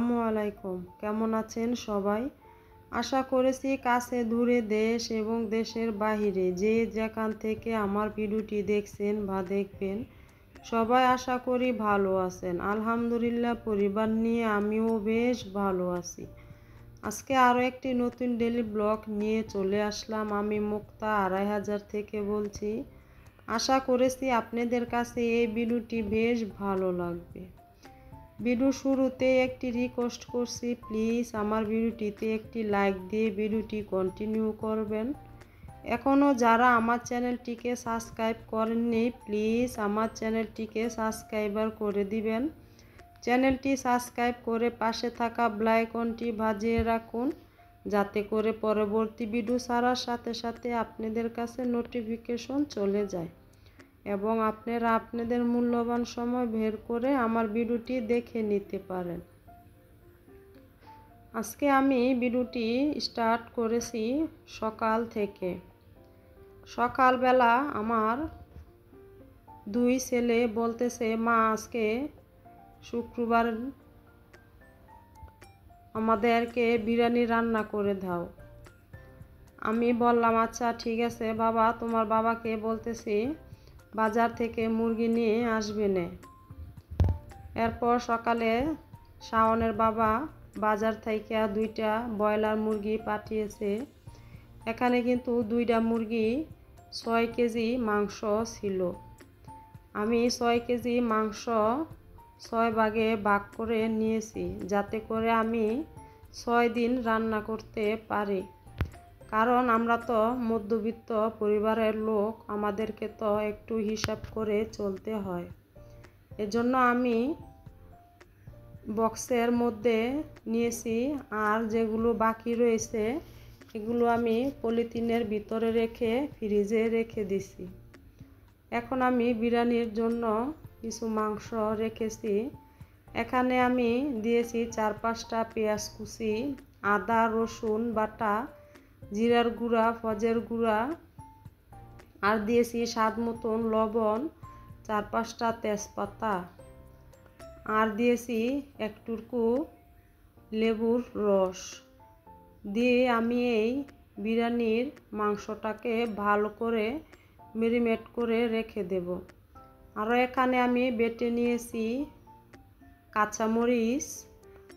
আসসালামু আলাইকুম। কেমন আছেন সবাই? আশা করেছি কাছে দূরে দেশ এবং দেশের বাহিরে যে যেখান থেকে আমার ভিডিওটি দেখছেন বা দেখবেন সবাই আশা করি ভালো আছেন। আলহামদুলিল্লাহ পরিবার নিয়ে আমিও বেশ ভালো আছি। আজকে আরও একটি নতুন ডেইলি ব্লগ নিয়ে চলে আসলাম। আমি মুক্তা ২৫০০ থেকে বলছি। আশা করেছি আপনাদের কাছে এই ভিডিওটি বেশ ভালো লাগবে। ভিডিও শুরুতে একটি রিকোয়েস্ট করছি, প্লিজ আমার ভিডিওটিতে একটি লাইক দিয়ে ভিডিওটি কন্টিনিউ করবেন। এখনও যারা আমার চ্যানেলটিকে সাবস্ক্রাইব করেননি প্লিজ আমার চ্যানেলটিকে সাবস্ক্রাইবার করে দিবেন। চ্যানেলটি সাবস্ক্রাইব করে পাশে থাকা বেল আইকনটি বাজিয়ে রাখুন, যাতে করে পরবর্তী ভিডিও ছাড়ার সাথে সাথে আপনাদের কাছে নোটিফিকেশন চলে যায় এবং আপনারা আপনাদের মূল্যবান সময় বের করে আমার ভিডিওটি দেখে নিতে পারেন। আজকে আমি ভিডিওটি স্টার্ট করেছি সকাল থেকে। সকালবেলা আমার দুই ছেলে বলতেছে, মা আজকে শুক্রবার আমাদেরকে বিরিয়ানি রান্না করে দাও। আমি বললাম আচ্ছা ঠিক আছে বাবা, তোমার বাবাকে বলতেছি বাজার থেকে মুরগি নিয়ে আসবে না। এরপর সকালে শাওনের বাবা বাজার থেকে 2টা ব্রয়লার মুরগি পাঠিয়েছে। এখানে কিন্তু 2টা মুরগি 6 কেজি মাংস ছিল। আমি 6 কেজি মাংস 6 ভাগে ভাগ করে নিয়েছি, যাতে করে আমি 6 দিন রান্না করতে পারি। কারণ আমরা তো মধ্যবিত্ত পরিবারের লোক, আমাদেরকে তো একটু হিসাব করে চলতে হয়। এজন্য আমি বক্সের মধ্যে নিয়েছি, আর যেগুলো বাকি রয়েছে এগুলো আমি পলিথিনের ভিতরে রেখে ফ্রিজে রেখে দিছি। এখন আমি বিরিয়ানির জন্য কিছু মাংস রেখেছি। এখানে আমি দিয়েছি 4-5টা পেঁয়াজ কুচি, আদা রসুন বাটা, জিরার গুঁড়া, ফজের গুঁড়া, আর দিয়েছি স্বাদ মতন লবণ, 4-5টা তেজপাতা, আর দিয়েছি একটুকু লেবুর রস দিয়ে আমি এই বিরিয়ানির মাংসটাকে ভালো করে ম্যারিনেট করে রেখে দেব। আরও এখানে আমি বেটে নিয়েছি কাঁচামরিচ,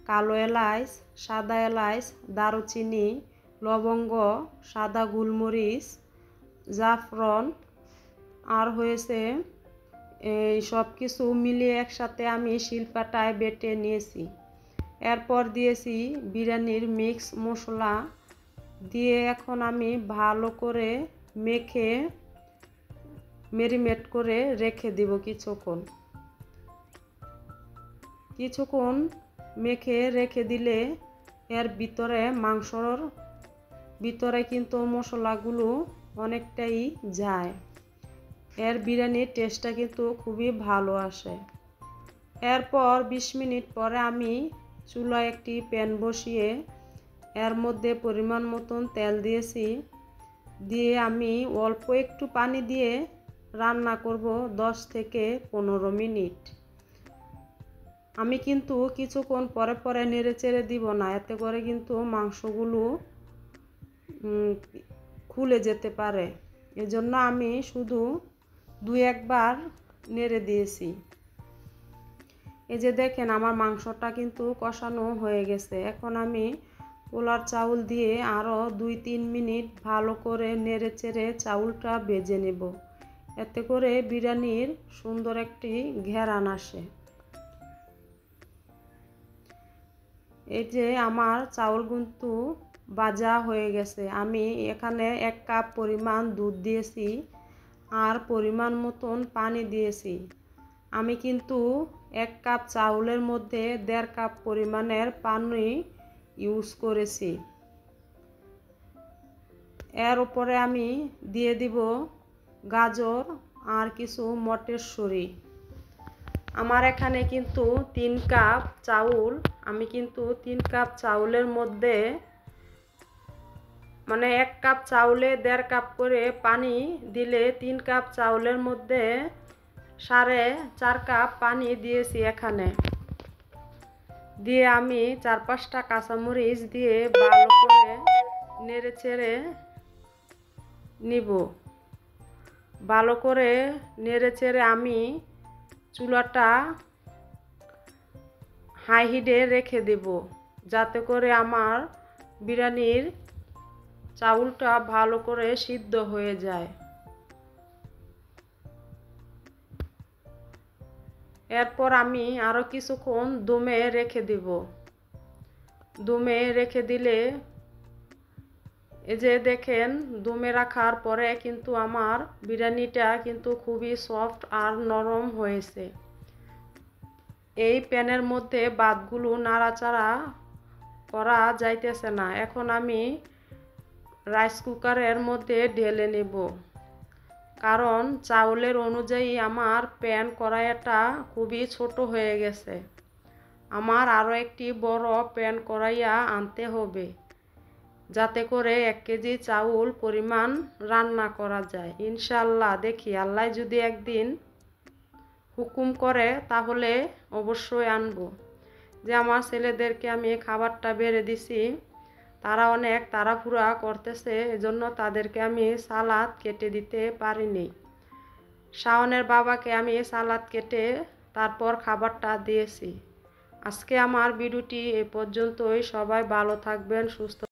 কালো এলাচ, সাদা এলাচ, দারুচিনি, লবঙ্গ, সাদা গোলমরিচ, জাফরান, আর হয়েছে এই সব কিছু মিলিয়ে একসাথে আমি শিলপাটায় বেটে নিয়েছি। এরপর দিয়েছি বিরিয়ানির মিক্স মশলা দিয়ে এখন আমি ভালো করে মেখে ম্যারিনেট করে রেখে দেব কিছুক্ষণ মেখে রেখে দিলে এর ভিতরে মাংসর ভিতরে কিন্তু মশলাগুলো অনেকটাই যায়, এর বিরিয়ানির টেস্টটা কিন্তু খুবই ভালো আসে। এরপর 20 মিনিট পরে আমি চুলায় একটি প্যান বসিয়ে এর মধ্যে পরিমাণ মতন তেল দিয়েছি, দিয়ে আমি অল্প একটু পানি দিয়ে রান্না করব 10 থেকে 15 মিনিট। আমি কিন্তু কিছুক্ষণ পরে পরে নেড়ে চেড়ে দিব না, এতে করে কিন্তু মাংসগুলো খুলে যেতে পারে। এজন্য আমি শুধু 2-1 বার নেড়ে দিয়েছি। এই যে দেখেন আমার মাংসটা কিন্তু কষানো হয়ে গেছে। এখন আমি পোলার চাউল দিয়ে আরও 2-3 মিনিট ভালো করে নেড়ে চেড়ে চাউলটা ভেজে নেব, এতে করে বিরিয়ানির সুন্দর একটি ঘ্রাণ আসে। এই যে আমার চাউল কিন্তু ভাজা হয়ে গেছে। আমি এখানে 1 কাপ পরিমাণ দুধ দিয়েছি আর পরিমাণ মতন পানি দিয়েছি। আমি কিন্তু 1 কাপ চাউলের মধ্যে 1.5 কাপ পরিমাণের পানি ইউজ করেছি। এর উপরে আমি দিয়ে দিব গাজর আর কিছু মটরশুঁটি। আমার এখানে কিন্তু 3 কাপ চাউল, আমি কিন্তু 3 কাপ চাউলের মধ্যে মানে 1 কাপ চাউলে 1.5 কাপ করে পানি দিলে 3 কাপ চাউলের মধ্যে 4.5 কাপ পানি দিয়েছি এখানে। দিয়ে আমি 4-5টা কাঁচামরিচ দিয়ে ভালো করে নেড়ে চেড়ে নিব। ভালো করে নেড়ে চেড়ে আমি চুলাটা হাই হিটে রেখে দেব, যাতে করে আমার বিরিয়ানির চাউলটা ভালো করে সিদ্ধ হয়ে যায়। এরপর আমি আরও কিছুক্ষণ দমে রেখে দেব। দমে রেখে দিলে এই যে দেখেন, দমে রাখার পরে কিন্তু আমার বিরিয়ানিটা কিন্তু খুবই সফট আর নরম হয়েছে। এই প্যানের মধ্যে ভাতগুলো নাড়াচাড়া করা যাইতেছে না। এখন আমি রাইস কুকারের মধ্যে ঢেলে নেব, কারণ চাউলের অনুযায়ী আমার প্যান কড়াইটা খুবই ছোট হয়ে গেছে। আমার আরও একটি বড় প্যান কড়াইয়া আনতে হবে, যাতে করে 1 কেজি চাউল পরিমাণ রান্না করা যায়। ইনশাল্লাহ দেখি, আল্লাহ যদি একদিন হুকুম করে তাহলে অবশ্যই আনবো। যে আমার ছেলেদেরকে আমি খাবারটা বেড়ে দিছি, তারা অনেক তাড়াহুড়া করতেছে, এজন্য তাদেরকে আমি সালাদ কেটে দিতে পারিনি। শাওনের বাবাকে আমি সালাদ কেটে তারপর খাবারটা দিয়েছি। আজকে আমার ভিডিওটি এ পর্যন্তই। সবাই ভালো থাকবেন, সুস্থ